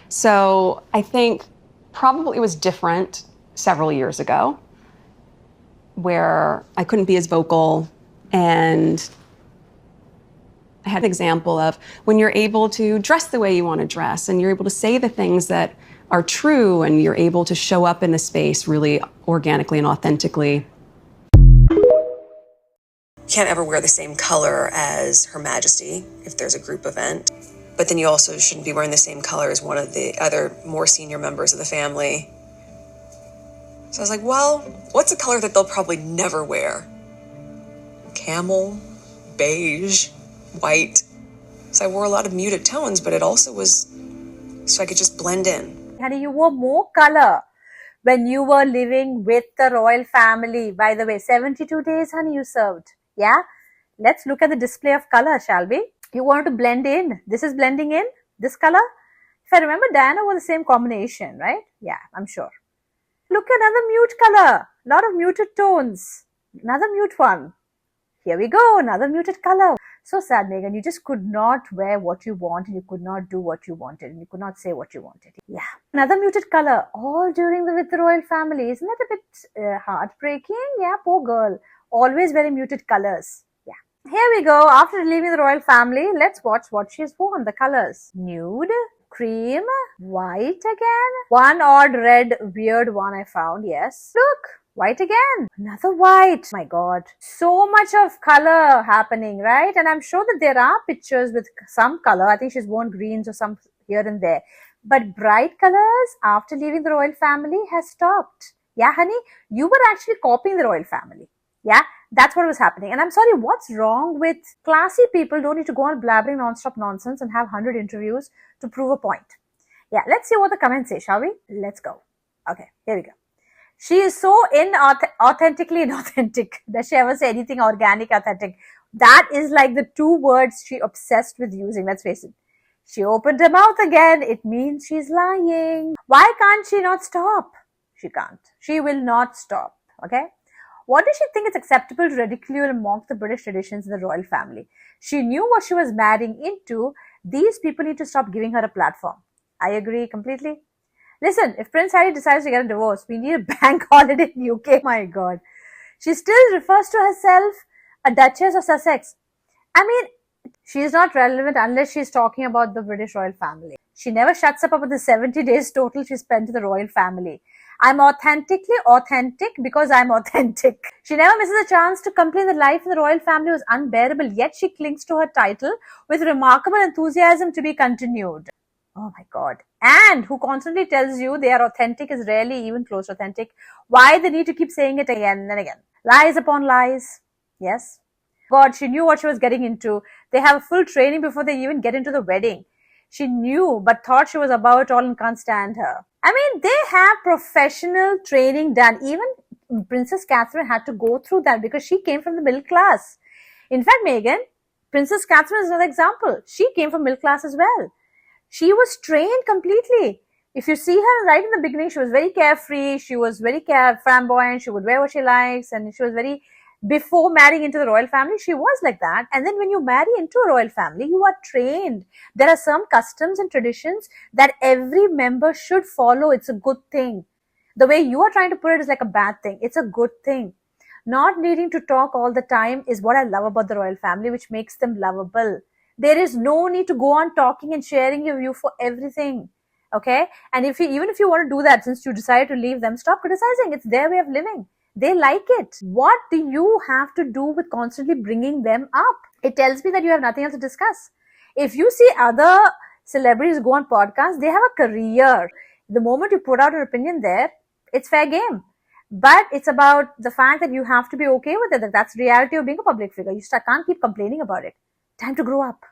So I think probably it was different several years ago where I couldn't be as vocal, and I had an example of when you're able to dress the way you want to dress and you're able to say the things that are true and you're able to show up in the space really organically and authentically. Can't ever wear the same color as Her Majesty if there's a group event. But then you also shouldn't be wearing the same color as one of the other more senior members of the family. So I was like, well, what's a color that they'll probably never wear? Camel, beige, white. So I wore a lot of muted tones, but it also was so I could just blend in. Honey, you wore more color when you were living with the royal family. By the way, 72 days, honey, you served. Yeah? Let's look at the display of color, shall we? You want to blend in. This is blending in, this color. If I remember, Diana was the same combination, right? Yeah, I'm sure. Look at another mute color. A lot of muted tones. Another mute one. Here we go, another muted color. So sad, Meghan. You just could not wear what you want and you could not do what you wanted and you could not say what you wanted. Yeah. Another muted color, all during with the royal family. Isn't that a bit heartbreaking? Yeah, poor girl. Always very muted colors. Yeah. Here we go. After leaving the royal family, let's watch what she's worn. The colors. Nude, cream, white again. One odd red weird one I found. Yes. Look. White again. Another white. My God. So much of color happening, right? And I'm sure that there are pictures with some color. I think she's worn greens or some here and there. But bright colors after leaving the royal family has stopped. Yeah, honey? You were actually copying the royal family. Yeah? That's what was happening. And I'm sorry, what's wrong with classy people don't need to go on blabbering non-stop nonsense and have 100 interviews to prove a point. Yeah, let's see what the comments say, shall we? Let's go. Okay, here we go. She is so authentically inauthentic. Does she ever say anything organic, authentic? That is like the two words she obsessed with using. Let's face it. She opened her mouth again. It means she's lying. Why can't she not stop? She can't. She will not stop. Okay? What does she think it's acceptable to ridicule and mock the British traditions in the royal family? She knew what she was marrying into. These people need to stop giving her a platform. I agree completely. Listen, if Prince Harry decides to get a divorce, we need a bank holiday in UK. My God. She still refers to herself a Duchess of Sussex. I mean, she is not relevant unless she's talking about the British royal family. She never shuts up about the 70 days total she spent with the royal family. I'm authentically authentic because I'm authentic. She never misses a chance to complain that life in the royal family was unbearable, yet she clings to her title with remarkable enthusiasm to be continued. Oh my God. And who constantly tells you they are authentic is rarely even close to authentic. Why they need to keep saying it again and again. Lies upon lies. Yes. God, she knew what she was getting into. They have full training before they even get into the wedding. She knew but thought she was above it all and can't stand her. I mean, they have professional training done. Even Princess Catherine had to go through that because she came from the middle class. In fact, Meghan, Princess Catherine is another example. She came from middle class as well. She was trained completely. If you see her right in the beginning, she was very carefree. She was very flamboyant. She would wear what she likes. And she was very, before marrying into the royal family, she was like that. And then when you marry into a royal family, you are trained. There are some customs and traditions that every member should follow. It's a good thing. The way you are trying to put it is like a bad thing. It's a good thing. Not needing to talk all the time is what I love about the royal family, which makes them lovable. There is no need to go on talking and sharing your view for everything. Okay? And even if you want to do that, since you decided to leave them, stop criticizing. It's their way of living. They like it. What do you have to do with constantly bringing them up? It tells me that you have nothing else to discuss. If you see other celebrities go on podcasts, they have a career. The moment you put out an opinion there, it's fair game. But it's about the fact that you have to be okay with it. That's the reality of being a public figure. You can't keep complaining about it. Time to grow up.